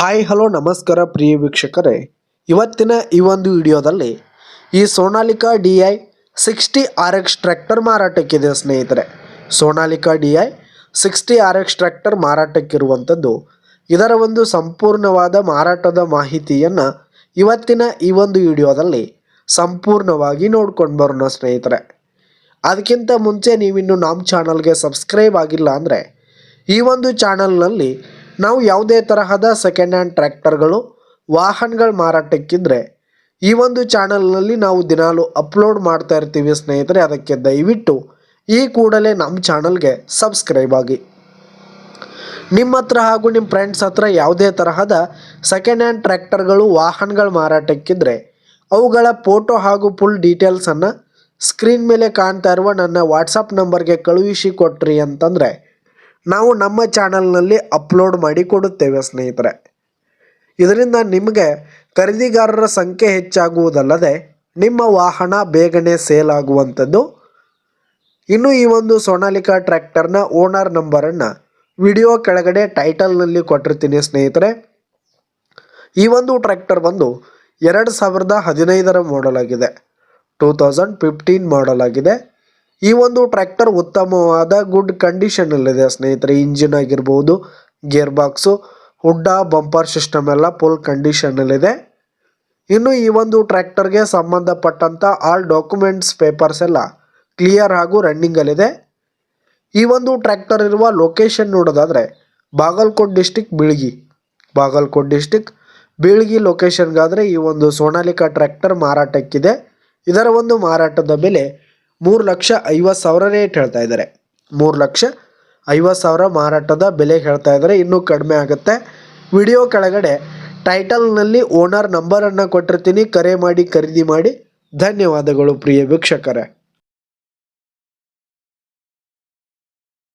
Hi hello ನಮಸ್ಕಾರ ಪ್ರಿಯ ವೀಕ್ಷಕರೇ, ಇವತ್ತಿನ ಈ ಒಂದು ವಿಡಿಯೋದಲ್ಲಿ ಈ ಸೋನಾಲಿಕಾ DI 60RX ಟ್ರ್ಯಾಕ್ಟರ್ ಮಾರಾಟಕ್ಕಿದೆ ಸ್ನೇಹಿತರೆ. ಸೋನಾಲಿಕಾ DI 60RX ಟ್ರ್ಯಾಕ್ಟರ್ ಮಾರಾಟಕ್ಕಿರುವಂಥದ್ದು. ಇದರ ಒಂದು ಸಂಪೂರ್ಣವಾದ ಮಾರಾಟದ ಮಾಹಿತಿಯನ್ನು ಇವತ್ತಿನ ಈ ಒಂದು ವಿಡಿಯೋದಲ್ಲಿ ಸಂಪೂರ್ಣವಾಗಿ ನೋಡ್ಕೊಂಡು ಬರೋಣ ಸ್ನೇಹಿತರೆ. ಅದಕ್ಕಿಂತ ಮುಂಚೆ ನೀವಿನ್ನು ನಮ್ಮ ಚಾನಲ್ಗೆ ಸಬ್ಸ್ಕ್ರೈಬ್ ಆಗಿಲ್ಲ ಅಂದರೆ ಈ ಒಂದು ಚಾನಲ್ನಲ್ಲಿ ನಾವು ಯಾವುದೇ ತರಹದ ಸೆಕೆಂಡ್ ಹ್ಯಾಂಡ್ ಟ್ರ್ಯಾಕ್ಟರ್ಗಳು ವಾಹನಗಳ ಮಾರಾಟಕ್ಕಿದ್ರೆ ಈ ಒಂದು ಚಾನಲ್ನಲ್ಲಿ ನಾವು ದಿನಾಲು ಅಪ್ಲೋಡ್ ಮಾಡ್ತಾ ಇರ್ತೀವಿ ಸ್ನೇಹಿತರೆ. ಅದಕ್ಕೆ ದಯವಿಟ್ಟು ಈ ಕೂಡಲೇ ನಮ್ಮ ಚಾನಲ್ಗೆ ಸಬ್ಸ್ಕ್ರೈಬ್ ಆಗಿ. ನಿಮ್ಮ ಹತ್ರ ಹಾಗೂ ನಿಮ್ಮ ಫ್ರೆಂಡ್ಸ್ ಹತ್ರ ಯಾವುದೇ ತರಹದ ಸೆಕೆಂಡ್ ಹ್ಯಾಂಡ್ ಟ್ರ್ಯಾಕ್ಟರ್ಗಳು ವಾಹನಗಳ ಮಾರಾಟಕ್ಕಿದ್ರೆ ಅವುಗಳ ಫೋಟೋ ಹಾಗೂ ಫುಲ್ ಡೀಟೇಲ್ಸನ್ನು ಸ್ಕ್ರೀನ್ ಮೇಲೆ ಕಾಣ್ತಾ ಇರುವ ನನ್ನ ವಾಟ್ಸಪ್ ನಂಬರ್ಗೆ ಕಳುಹಿಸಿ ಕೊಟ್ರಿ ಅಂತಂದರೆ ನಾವು ನಮ್ಮ ಚಾನಲ್ನಲ್ಲಿ ಅಪ್ಲೋಡ್ ಮಾಡಿ ಕೊಡುತ್ತೇವೆ ಸ್ನೇಹಿತರೆ. ಇದರಿಂದ ನಿಮಗೆ ಖರೀದಿಗಾರರ ಸಂಖ್ಯೆ ಹೆಚ್ಚಾಗುವುದಲ್ಲದೆ ನಿಮ್ಮ ವಾಹನ ಬೇಗನೆ ಸೇಲ್ ಆಗುವಂಥದ್ದು. ಇನ್ನು ಈ ಒಂದು ಸೋನಾಲಿಕಾ ಟ್ರ್ಯಾಕ್ಟರ್ನ ಓನರ್ ನಂಬರನ್ನು ವಿಡಿಯೋ ಕೆಳಗಡೆ ಟೈಟಲ್ನಲ್ಲಿ ಕೊಟ್ಟಿರ್ತೀನಿ ಸ್ನೇಹಿತರೆ. ಈ ಒಂದು ಟ್ರ್ಯಾಕ್ಟರ್ ಬಂದು 2015 ಮಾಡೆಲ್ ಆಗಿದೆ, 2015 ಮಾಡೆಲ್ ಆಗಿದೆ. ಈ ಒಂದು ಟ್ರ್ಯಾಕ್ಟರ್ ಉತ್ತಮವಾದ ಗುಡ್ ಕಂಡೀಷನಲ್ಲಿದೆ ಸ್ನೇಹಿತರೆ. ಇಂಜಿನ್ ಆಗಿರ್ಬೋದು, ಗೇರ್ ಬಾಕ್ಸು, ಹುಡ್ಡ, ಬಂಪರ್ ಸಿಸ್ಟಮ್ ಎಲ್ಲ ಫುಲ್ ಕಂಡೀಷನಲ್ಲಿದೆ. ಇನ್ನು ಈ ಒಂದು ಟ್ರ್ಯಾಕ್ಟರ್ಗೆ ಸಂಬಂಧಪಟ್ಟಂಥ ಆಲ್ ಡಾಕ್ಯುಮೆಂಟ್ಸ್ ಪೇಪರ್ಸ್ ಎಲ್ಲ ಕ್ಲಿಯರ್ ಹಾಗೂ ರನ್ನಿಂಗಲ್ಲಿದೆ. ಈ ಒಂದು ಟ್ರ್ಯಾಕ್ಟರ್ ಇರುವ ಲೊಕೇಶನ್ ನೋಡೋದಾದರೆ ಬಾಗಲಕೋಟೆ ಡಿಸ್ಟಿಕ್ ಬೀಳ್ಗಿ ಲೊಕೇಶನ್ಗಾದರೆ ಈ ಒಂದು ಸೋನಾಲಿಕಾ ಟ್ರ್ಯಾಕ್ಟರ್ ಮಾರಾಟಕ್ಕಿದೆ. ಇದರ ಒಂದು ಮಾರಾಟದ ಬೆಲೆ 3,50,000 ರೇಟ್ ಹೇಳ್ತಾ ಇದ್ದಾರೆ. 3,50,000 ಮಾರಾಟದ ಬೆಲೆ ಹೇಳ್ತಾ ಇದ್ದಾರೆ. ಇನ್ನೂ ಕಡಿಮೆ ಆಗುತ್ತೆ. ವಿಡಿಯೋ ಕೆಳಗಡೆ ಟೈಟಲ್ನಲ್ಲಿ ಓನರ್ ನಂಬರನ್ನು ಕೊಟ್ಟಿರ್ತೀನಿ. ಕರೆ ಮಾಡಿ ಖರೀದಿ ಮಾಡಿ. ಧನ್ಯವಾದಗಳು ಪ್ರಿಯ ವೀಕ್ಷಕರೇ.